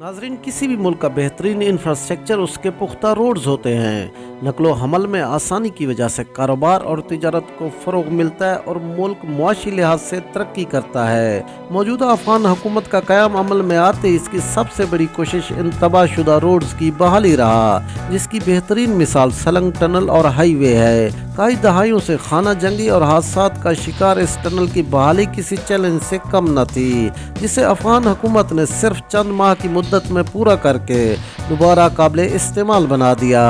नाजरीन, किसी भी मुल्क का बेहतरीन इंफ्रास्ट्रक्चर उसके पुख्ता रोड्स होते हैं। नकलो हमल में आसानी की वजह से कारोबार और तिजारत को फ़रोग मिलता है और मुल्क मुआशी लिहाज से तरक्की करता है। मौजूदा अफगान हुकूमत का क़याम अमल में आते ही इसकी सबसे बड़ी कोशिश इन तबाहशुदा रोड्स की बहाली रहा, जिसकी बेहतरीन मिसाल सलंग टनल और हाईवे है। कई दहाइयों से खाना जंगी और हादसात का शिकार इस टनल की बहाली किसी चैलेंज से कम न थी, जिसे अफगान हुकूमत ने सिर्फ चंद माह की मुद्दत में पूरा करके दोबारा काबिल इस्तेमाल बना दिया।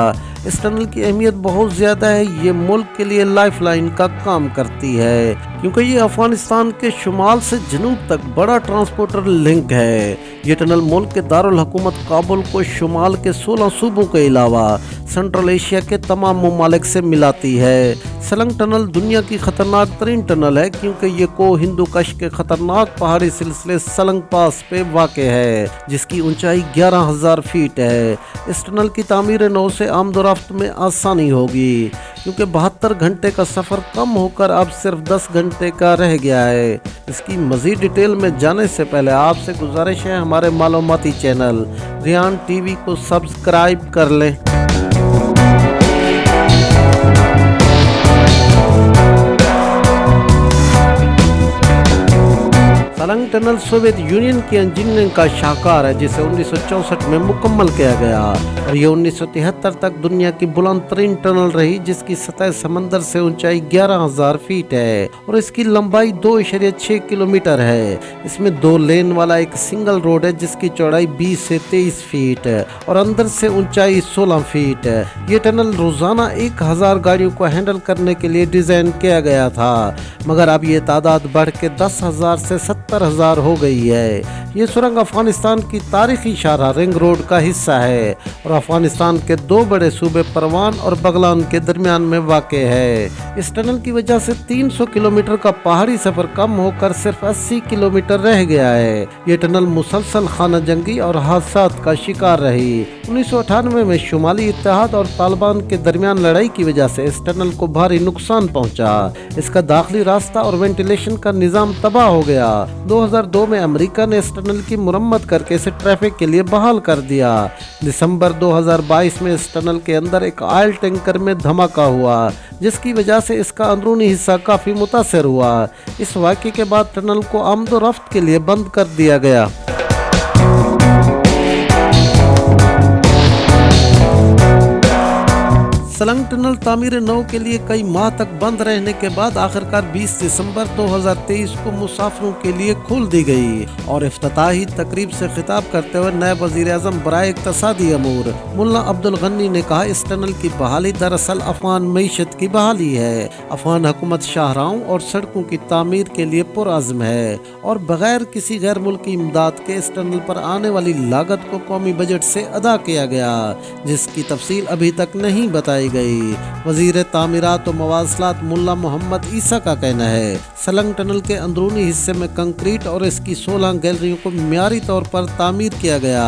इस टनल की अहमियत बहुत ज़्यादा है। ये मुल्क के लिए लाइफलाइन का काम करती है, क्योंकि ये अफगानिस्तान के शुमाल से जनूब तक बड़ा ट्रांसपोर्टर लिंक है। ये टनल मुल्क के दारुल हुकूमत काबुल को शुमाल के 16 सूबों के अलावा सेंट्रल एशिया के तमाम ममालिक से मिलाती है। सलंग टनल दुनिया की खतरनाक तरीन टनल है, क्योंकि ये को हिंदू कश के खतरनाक पहाड़ी सिलसिले सलंग पास पे वाक़े है, जिसकी ऊंचाई 11,000 फीट है। इस टनल की तामीर नौ से आमदोरफ्त में आसानी होगी, क्योंकि 72 घंटे का सफ़र कम होकर अब सिर्फ 10 घंटे का रह गया है। इसकी मज़ीद डिटेल में जाने से पहले आपसे गुजारिश है, हमारे मालूमाती चैनल रियान टीवी को सब्सक्राइब कर लें। सलंग टनल सोवियत यूनियन की इंजीनियरिंग का शाहकार है, जिसे 1964 में मुकम्मल किया गया और ये 1973 तक दुनिया की बुलंद तरीन टनल रही, जिसकी सतह समंदर से ऊंचाई 11,000 फीट है और इसकी लंबाई 2.6 किलोमीटर है। इसमें 2 लेन वाला एक सिंगल रोड है, जिसकी चौड़ाई 20 से 23 फीट है और अंदर से ऊंचाई 16 फीट है। ये टनल रोजाना 1000 गाड़ियों को हैंडल करने के लिए डिजाइन किया गया था, मगर अब ये तादाद बढ़ के 10,000 से 70,000 हो गई है। ये सुरंग अफगानिस्तान की तारीखी शाहराह रिंग रोड का हिस्सा है और अफगानिस्तान के 2 बड़े सूबे परवान और बगलान के दरमियान में वाक़ है। इस टनल की वजह से 300 किलोमीटर का पहाड़ी सफर कम होकर सिर्फ 80 किलोमीटर रह गया है। ये टनल मुसलसल खाना जंगी और हादसात का शिकार रही। 1998 में शुमाली इत्तेहाद और तालिबान के दरमियान लड़ाई की वजह से इस टनल को भारी नुकसान पहुंचा। इसका दाखिली रास्ता और वेंटिलेशन का निज़ाम तबाह हो गया। 2002 में अमेरिका ने इस टनल की मुरम्मत करके इसे ट्रैफिक के लिए बहाल कर दिया। दिसंबर 2022 में इस टनल के अंदर एक ऑयल टैंकर में धमाका हुआ, जिसकी वजह से इसका अंदरूनी हिस्सा काफ़ी मुतासर हुआ। इस वाक़े के बाद टनल को आमदोरफ्त के लिए बंद कर दिया गया। सलंग टनल तामीर नौ के लिए कई माह तक बंद रहने के बाद आखिरकार 20 दिसंबर 2023 को मुसाफिरों के लिए खोल दी गई और इफ्तिताही तकरीब से खिताब करते हुए नायब वज़ीर आज़म बराए इक़्तिसादी अमूर मुल्ला अब्दुल गनी ने कहा, इस टनल की बहाली दरअसल अफगान मईशत की बहाली है। अफगान हुकूमत शाहराहों और सड़कों की तामीर के लिए पुरअज़्म है और बगैर किसी गैर मुल्की इमदाद के इस टनल पर आने वाली लागत को कौमी बजट से अदा किया गया, जिसकी तफसील अभी तक नहीं बताई गई। वजीर तामीरात और मवासलात मुल्ला मोहम्मद ईसा का कहना है, सलंग टनल के अंदरूनी हिस्से में कंक्रीट और इसकी 16 गैलरियों को मियारी तौर पर तामीर किया गया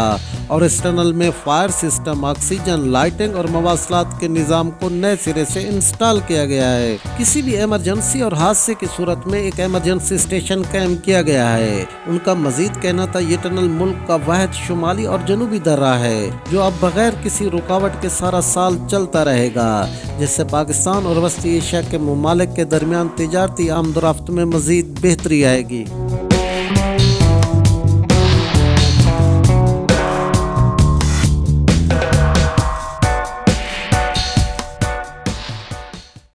और इस टनल में फायर सिस्टम, ऑक्सीजन, लाइटिंग और मवासलात के निज़ाम को नए सिरे से इंस्टॉल किया गया है। किसी भी इमरजेंसी और हादसे की सूरत में एक इमरजेंसी स्टेशन कायम किया गया है। उनका मजीद कहना था, ये टनल मुल्क का वाहिद शुमाली और जनूबी दर्रा है जो अब बगैर किसी रुकावट के सारा साल चलता रहेगा, जिससे पाकिस्तान और वस्ती एशिया के ममालिक के दरमियान तिजारती आमदोरफ्त में मजीद बेहतरी आएगी।